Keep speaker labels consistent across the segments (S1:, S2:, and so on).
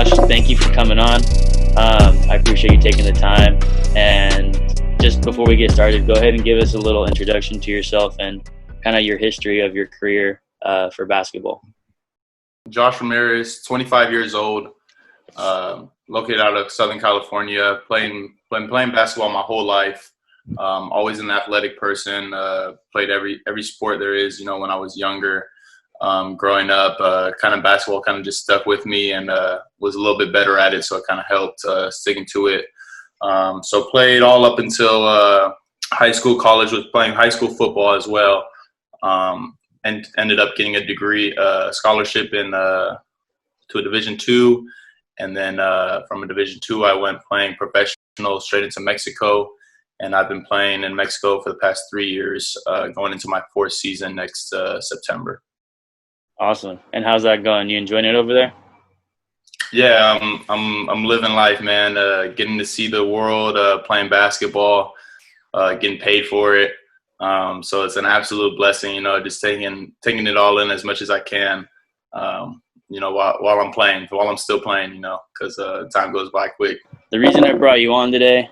S1: Josh, thank you for coming on. I appreciate you taking the time. And just before we get started, go ahead and give us a little introduction to yourself and kind of your history of your career for basketball.
S2: Josh Ramirez, 25 years old, located out of Southern California, playing basketball my whole life. Always an athletic person, played every sport there is, when I was younger. Growing up, kind of basketball kind of just stuck with me and was a little bit better at it, so it kind of helped sticking to it. So played all up until high school, college, was playing high school football as well, and ended up getting a degree, scholarship to a Division II, and then from a Division II, I went playing professional straight into Mexico, and I've been playing in Mexico for the past 3 years, going into my 4th season next September.
S1: Awesome. And how's that going? You enjoying it over there?
S2: Yeah, I'm living life, man. Getting to see the world, playing basketball, getting paid for it. So it's an absolute blessing, just taking it all in as much as I can, while I'm still playing, because time goes by quick.
S1: The reason I brought you on today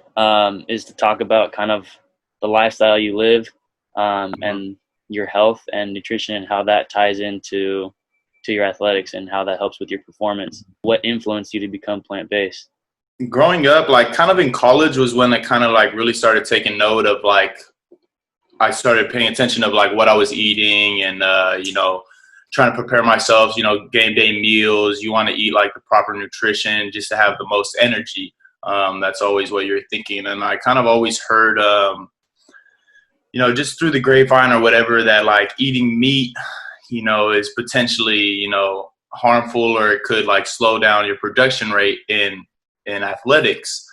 S1: is to talk about kind of the lifestyle you live and your health and nutrition and how that ties into your athletics and how that helps with your performance. What influenced you to become plant-based?
S2: Growing up, kind of in college was when I kind of really started taking note of I started paying attention of what I was eating and trying to prepare myself, game day meals. You want to eat the proper nutrition just to have the most energy. That's always what you're thinking. And I kind of always heard just through the grapevine or whatever that eating meat, is potentially, harmful, or it could slow down your production rate in athletics.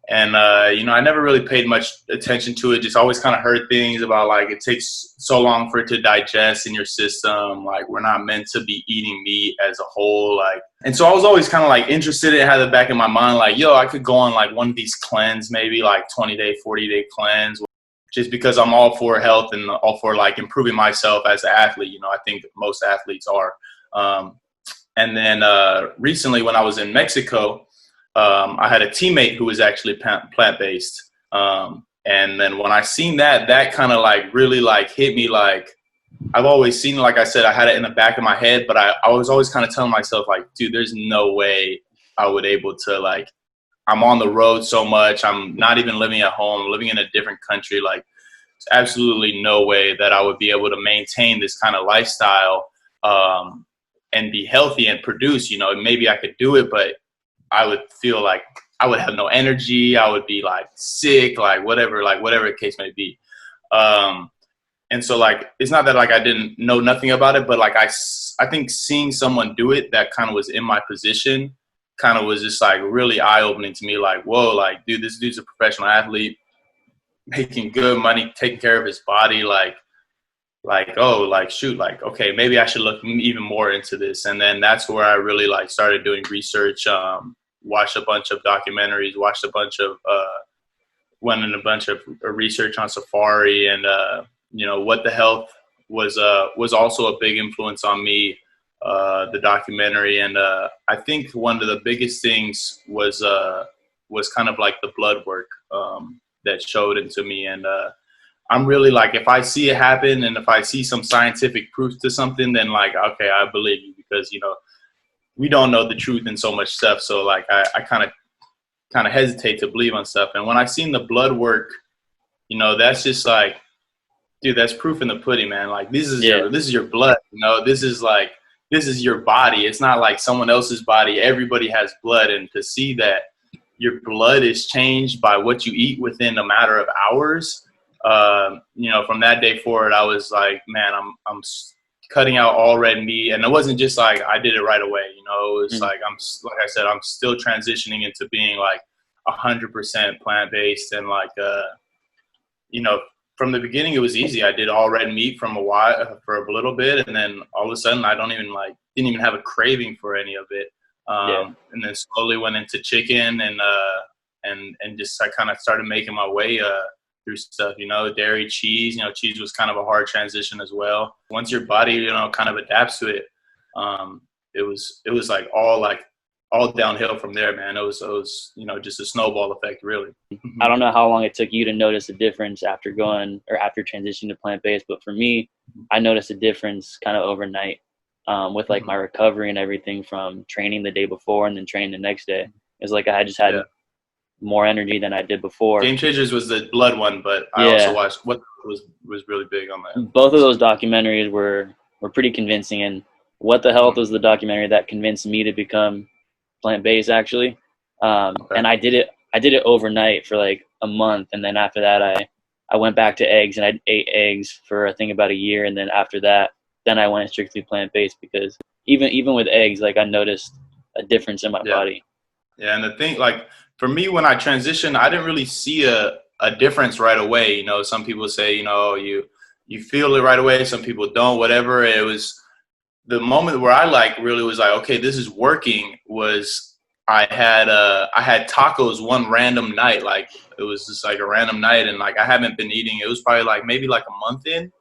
S2: And, I never really paid much attention to it. Just always kind of heard things about it takes so long for it to digest in your system. We're not meant to be eating meat as a whole. And so I was always kind of interested in it, had the back in my mind, I could go on one of these cleanse, maybe 20-day, 40-day cleanse, just because I'm all for health and all for improving myself as an athlete. I think most athletes are. And then recently when I was in Mexico, I had a teammate who was actually plant-based. And then when I seen that kind of really hit me. I've always seen, I said, I had it in the back of my head, but I was always kind of telling myself dude, there's no way I would able to I'm on the road so much. I'm not even living at home. I'm living in a different country. There's absolutely no way that I would be able to maintain this kind of lifestyle and be healthy and produce. Maybe I could do it, but I would feel I would have no energy. I would be sick, whatever the case may be. And so it's not that I didn't know nothing about it, but I think seeing someone do it that kind of was in my position kind of was just really eye-opening to me. Whoa, dude, this dude's a professional athlete, making good money, taking care of his body. Okay, maybe I should look even more into this. And then that's where I really started doing research, watched a bunch of documentaries, went in a bunch of research on Safari, and What the Health was also a big influence on me. The documentary, and I think one of the biggest things was kind of the blood work that showed it to me. And I'm really if I see it happen and if I see some scientific proof to something, then okay, I believe you, because we don't know the truth in so much stuff. So I kind of hesitate to believe on stuff. And when I seen the blood work, that's just dude, that's proof in the pudding, man. This is your blood. This is your body. It's not someone else's body. Everybody has blood. And to see that your blood is changed by what you eat within a matter of hours, from that day forward, I was man, I'm cutting out all red meat. And it wasn't just I did it right away. It was I said, I'm still transitioning into being 100% plant-based. And from the beginning, it was easy. I did all red meat for a little bit, and then all of a sudden, I didn't even have a craving for any of it. And then slowly went into chicken, and just I kind of started making my way through stuff. Dairy, cheese. Cheese was kind of a hard transition as well. Once your body, kind of adapts to it, it was all all downhill from there, man. It was just a snowball effect, really.
S1: I don't know how long it took you to notice a difference after transitioning to plant-based, but for me, I noticed a difference kind of overnight, with like my recovery and everything from training the day before and then training the next day. It's like I just had more energy than I did before.
S2: Game Changers was the blood one, but I also watched what was really big on that.
S1: Both of those documentaries were pretty convincing, and What the Health was the documentary that convinced me to become plant-based, actually. And I did it overnight for like a month, and then after that I went back to eggs, and I ate eggs for I think about a year, and then after that then I went strictly plant-based, because even with eggs, like I noticed a difference in my body.
S2: Yeah, and the thing, like for me, when I transitioned, I didn't really see a difference right away. You know, some people say, you feel it right away, some people don't, whatever. It was the moment where I really was like, okay, this is working, was I had tacos one random night. Like it was just like a random night, and like I haven't been eating. It was probably like maybe like a month in.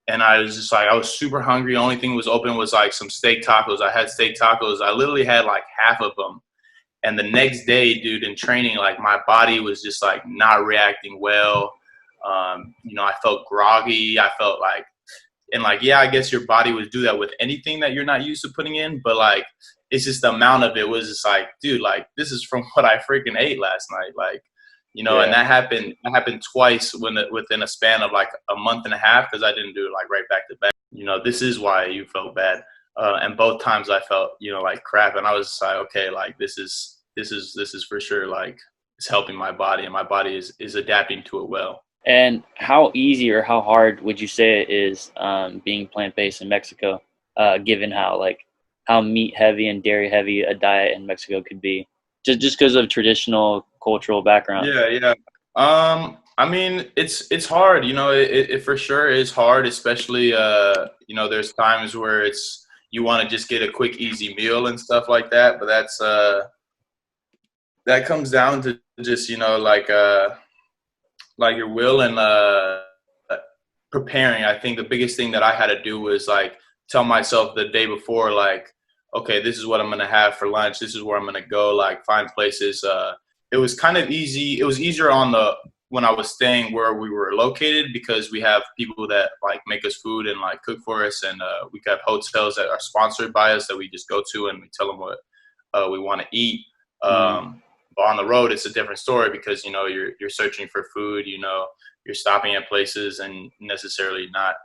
S2: And I was just like, I was super hungry. The only thing was open was like some steak tacos. I had steak tacos. I literally had like half of them. And the next day, dude, in training, like my body was just like not reacting well. I felt groggy. I felt like, and like, yeah, I guess your body would do that with anything that you're not used to putting in. But like, it's just the amount of it was just like, dude, like this is from what I freaking ate last night. Like, and that happened twice within a span of like a month and a half, because I didn't do it like right back to back. This is why you felt bad. And both times I felt, like crap. And I was just like, okay, like this is for sure, like it's helping my body, and my body is adapting to it well.
S1: And how easy or how hard would you say it is being plant-based in Mexico, given how meat heavy and dairy heavy a diet in Mexico could be, just because of traditional cultural background?
S2: Yeah. I mean, it's hard, it for sure is hard, especially, there's times where you want to just get a quick, easy meal and stuff like that. But that comes down to just, like your will and preparing. I think the biggest thing that I had to do was like tell myself the day before, like, okay, this is what I'm going to have for lunch. This is where I'm going to go, like find places. It was kind of easy. It was easier when I was staying where we were located, because we have people that like make us food and like cook for us. And we have hotels that are sponsored by us that we just go to, and we tell them what we want to eat. But on the road, it's a different story, because, you're searching for food, you're stopping at places and necessarily not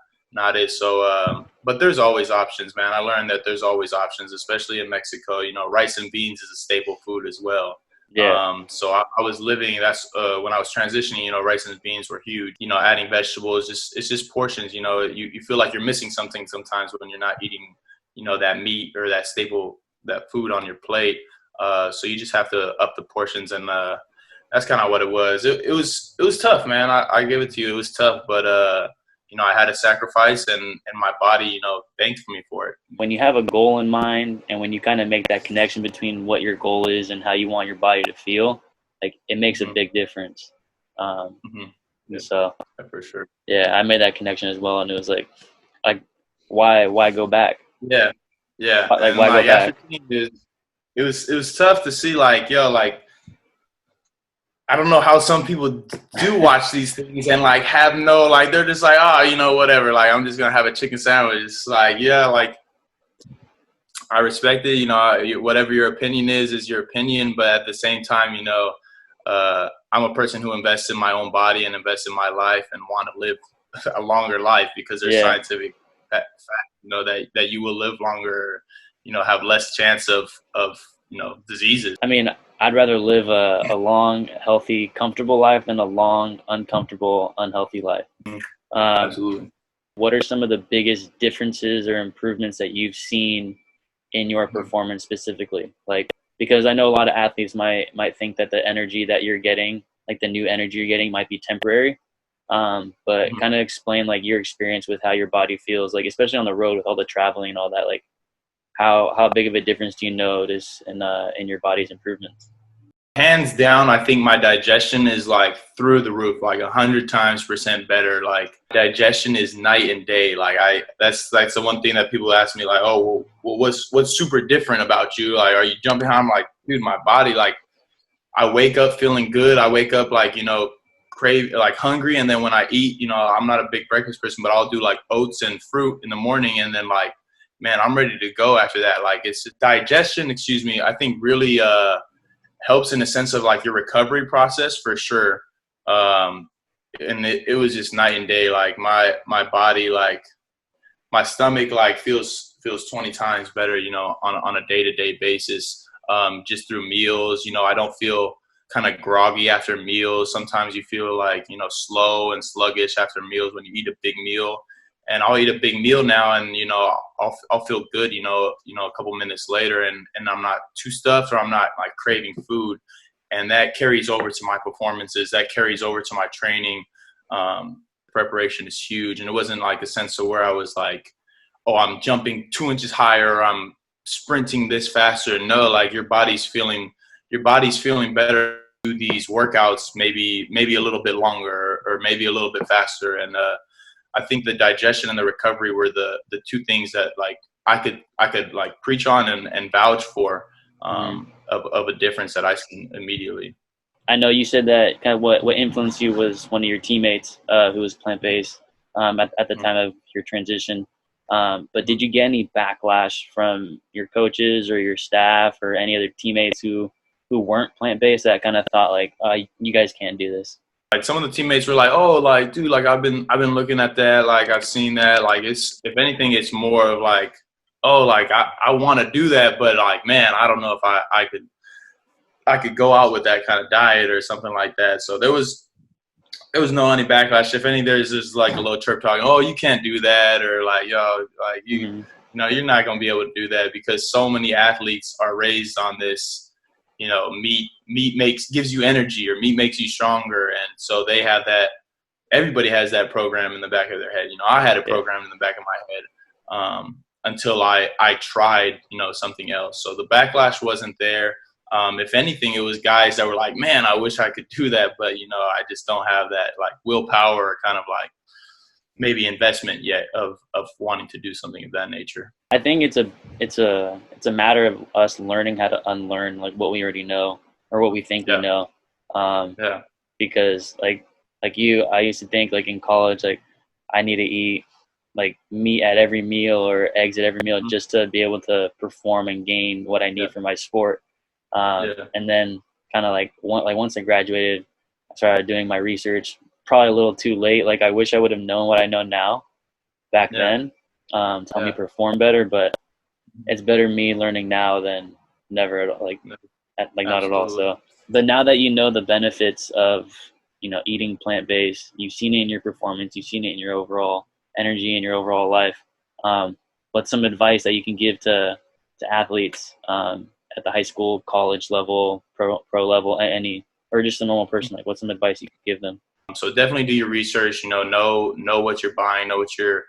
S2: it. So, but there's always options, man. I learned that there's always options, especially in Mexico. Rice and beans is a staple food as well.
S1: Yeah.
S2: So I was living, when I was transitioning, rice and beans were huge. Adding vegetables, it's just portions. You feel like you're missing something sometimes when you're not eating, that meat or that staple, that food on your plate. So you just have to up the portions, and that's kind of what it was. It was tough, man. I give it to you. It was tough, but I had to sacrifice, and my body, thanked me for it.
S1: When you have a goal in mind, and when you kind of make that connection between what your goal is and how you want your body to feel, like it makes a big difference.
S2: Yeah,
S1: so
S2: for sure.
S1: Yeah, I made that connection as well, and it was like why go back?
S2: Yeah.
S1: Like why go back?
S2: It was tough to see, like, I don't know how some people do watch these things and like have no, like, they're just like, whatever, like I'm just gonna have a chicken sandwich. It's like, yeah, like I respect it, whatever your opinion is your opinion, but at the same time, I'm a person who invests in my own body and invests in my life and want to live a longer life, because there's scientific fact, that you will live longer, have less chance of diseases.
S1: I mean, I'd rather live a long, healthy, comfortable life than a long, uncomfortable, unhealthy life.
S2: Absolutely.
S1: What are some of the biggest differences or improvements that you've seen in your performance specifically? Like, because I know a lot of athletes might think that the energy that you're getting, like the new energy you're getting, might be temporary. But kind of explain like your experience with how your body feels, like especially on the road with all the traveling and all that. Like, how big of a difference do you notice in your body's improvements?
S2: Hands down, I think my digestion is like through the roof, like 100% better. Like digestion is night and day. Like that's the one thing that people ask me, like, oh, well, what's super different about you? Like, are you jumping high? I'm like, dude, my body, like, I wake up feeling good. I wake up like, like hungry. And then when I eat, I'm not a big breakfast person, but I'll do like oats and fruit in the morning. And then like, man, I'm ready to go after that. Like it's digestion, I think really, helps in the sense of like your recovery process for sure. And it was just night and day. Like my body, like my stomach, like feels 20 times better, on a day-to-day basis. Just through meals, I don't feel kind of groggy after meals. Sometimes you feel like, slow and sluggish after meals when you eat a big meal. And I'll eat a big meal now, and I'll feel good, a couple minutes later, and I'm not too stuffed, or I'm not like craving food, and that carries over to my performances. That carries over to my training. Preparation is huge, and it wasn't like a sense of where I was like, oh, I'm jumping 2 inches higher, or I'm sprinting this faster. No, like your body's feeling better. Do these workouts maybe a little bit longer, or maybe a little bit faster, and I think the digestion and the recovery were the two things that like I could like preach on and vouch for, of a difference that I seen immediately.
S1: I know you said that kind of what influenced you was one of your teammates who was plant-based at the time of your transition. But did you get any backlash from your coaches or your staff or any other teammates who weren't plant-based that kind of thought like, you guys can't do this?
S2: Like some of the teammates were like, "Oh, like, dude, like I've been looking at that, like I've seen that, like it's, if anything, it's more of like, oh, like I want to do that, but like, man, I don't know if I could go out with that kind of diet or something like that." So there was no any backlash. If any, there's just like a little chirp talking, "Oh, you can't do that," or like, "Yo, like you're not gonna be able to do that," because so many athletes are raised on this. Meat gives you energy, or meat makes you stronger, and so they have that. Everybody has that program in the back of their head. I had a program in the back of my head, until I tried something else. So the backlash wasn't there. If anything, it was guys that were like, "Man, I wish I could do that, but I just don't have that like willpower, or kind of like maybe investment yet of wanting to do something of that nature."
S1: I think it's a matter of us learning how to unlearn like what we already know or what we think we know. Because like you, I used to think like in college, like I need to eat like meat at every meal or eggs at every meal just to be able to perform and gain what I need for my sport. And then kind of like once I graduated, I started doing my research, probably a little too late. Like I wish I would have known what I know now back then, to help me perform better, but it's better me learning now than never at all, like not at all. So, but now that you know the benefits of, eating plant-based, you've seen it in your performance, you've seen it in your overall energy and your overall life. What's some advice that you can give to athletes, at the high school, college level, pro level, any, or just a normal person? Like, what's some advice you could give them?
S2: So definitely do your research. Know what you're buying, know what you're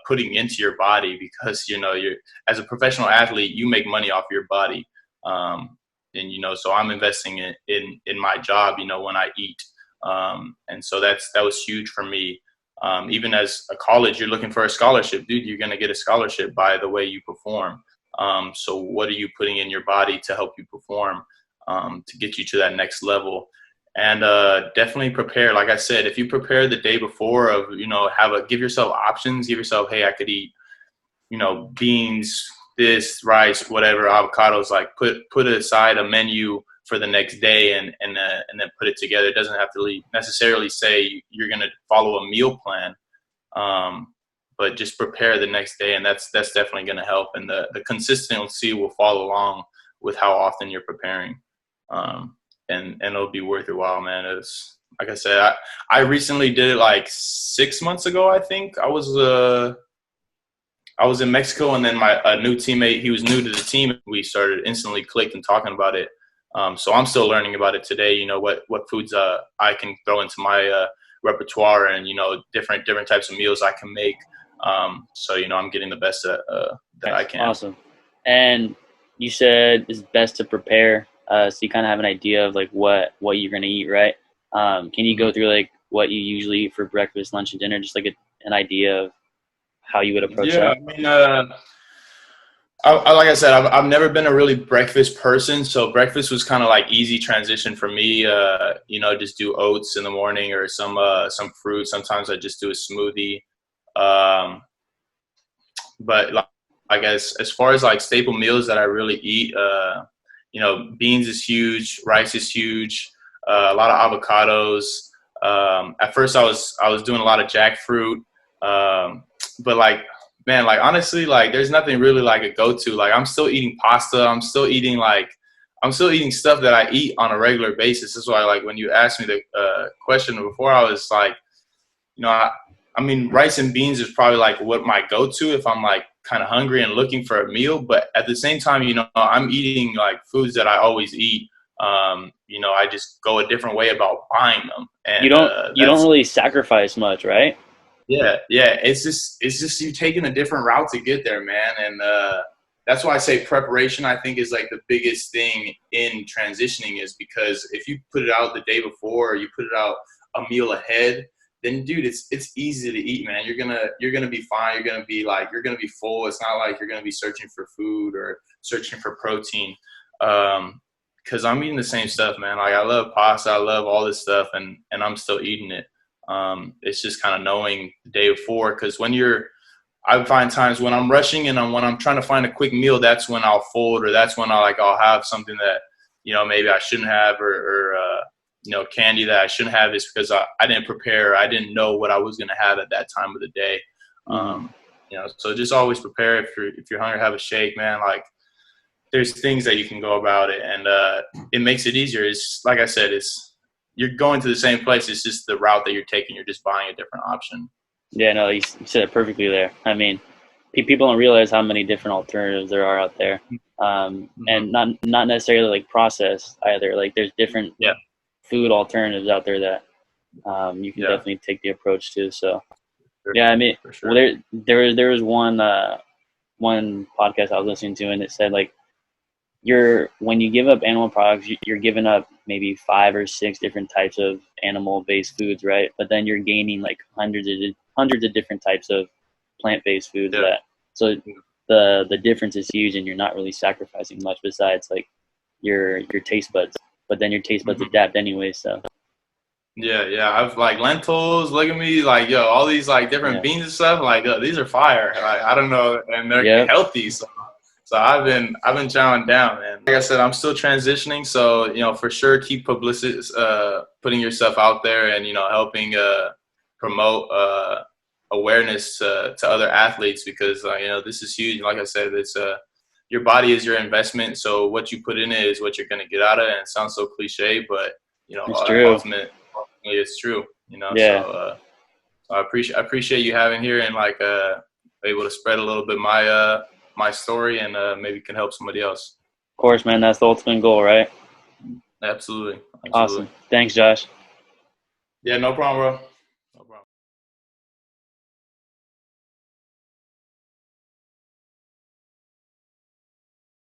S2: putting into your body, because you're, as a professional athlete, you make money off your body, and so I'm investing in my job, when I eat, and so that was huge for me. Even as a college, you're looking for a scholarship, dude. You're gonna get a scholarship by the way you perform. So what are you putting in your body to help you perform, to get you to that next level? And definitely prepare. Like I said, if you prepare the day before of, give yourself options, give yourself, hey, I could eat, beans, this, rice, whatever, avocados, like put aside a menu for the next day, and then put it together. It doesn't have to necessarily say you're going to follow a meal plan, but just prepare the next day. And that's definitely going to help. And the consistency will follow along with how often you're preparing. And it'll be worth your while, man. It's like I said, I recently did it like 6 months ago. I think I was in Mexico, and then a new teammate, he was new to the team. We started instantly clicked and talking about it. So I'm still learning about it today. What foods I can throw into my repertoire, and different types of meals I can make. So I'm getting the best that I can.
S1: Awesome. And you said it's best to prepare So you kind of have an idea of like what you're gonna eat, right? Can you go through like what you usually eat for breakfast, lunch, and dinner, just like an idea of how you would approach
S2: Yeah,
S1: that?
S2: I mean, like I said, I've never been a really breakfast person, so breakfast was kind of like easy transition for me. Just do oats in the morning or some fruit. Sometimes I just do a smoothie. Um, but like as far as like staple meals that I really eat, beans is huge, rice is huge, a lot of avocados. At first, I was doing a lot of jackfruit, but like man, like honestly, like there's nothing really like a go-to. Like I'm still eating pasta. I'm still eating stuff that I eat on a regular basis. That's why like when you asked me the question before, I was like, you know, I mean, rice and beans is probably like what my go-to if I'm like kind of hungry and looking for a meal. But at the same time, I'm eating like foods that I always eat. I just go a different way about buying them,
S1: You
S2: and
S1: don't
S2: that's
S1: really sacrifice much, right?
S2: yeah. It's just you taking a different route to get there, man. And that's why I say preparation, I think, is like the biggest thing in transitioning, is because if you put it out the day before or you put it out a meal ahead, then dude, it's easy to eat, man. You're gonna be fine. You're gonna be full. It's not like you're gonna be searching for food or searching for protein. Because I'm eating the same stuff, man. Like I love pasta, I love all this stuff, and I'm still eating it. It's just kind of knowing the day before, because I find times when I'm rushing and when I'm trying to find a quick meal, that's when I'll fold, or that's when I'll have something that maybe I shouldn't have, or candy that I shouldn't have, is because I didn't prepare. I didn't know what I was going to have at that time of the day.
S1: Mm.
S2: So just always prepare. If you're hungry, have a shake, man. Like there's things that you can go about it, and it makes it easier. It's like I said, you're going to the same place. It's just the route that you're taking. You're just buying a different option.
S1: Yeah, no, you said it perfectly there. I mean, people don't realize how many different alternatives there are out there,
S2: Mm-hmm.
S1: and not necessarily like processed either. Like there's different
S2: Yeah,
S1: food alternatives out there that you can
S2: yeah,
S1: definitely take the approach to. So
S2: for,
S1: yeah, I mean,
S2: for
S1: well,
S2: sure.
S1: there was one podcast I was listening to, and it said like when you give up animal products, you're giving up maybe 5 or 6 different types of animal-based foods, right? But then you're gaining like hundreds of different types of plant-based foods.
S2: Yeah.
S1: So the difference is huge, and you're not really sacrificing much besides like your taste buds. But then your taste buds
S2: Mm-hmm.
S1: adapt anyway. So
S2: Yeah. I've like lentils. Look at me, like yo, all these like different
S1: yeah,
S2: beans and stuff. Like yo, these are fire. Like I don't know, and they're
S1: yep,
S2: healthy. So I've been chowing down, man. Like I said, I'm still transitioning. So for sure, keep publicity, putting yourself out there, and helping promote awareness to other athletes, because this is huge. Like I said, it's your body is your investment. So what you put in it is what you're going to get out of it. And it sounds so cliche, but
S1: it's true.
S2: ultimately it's true. So
S1: Yeah,
S2: I appreciate you having here, and like able to spread a little bit my story, and maybe can help somebody else.
S1: of course, man. That's the ultimate goal, right?
S2: Absolutely.
S1: Awesome.
S2: Absolutely.
S1: Thanks, Josh.
S2: Yeah, no problem, bro. No problem.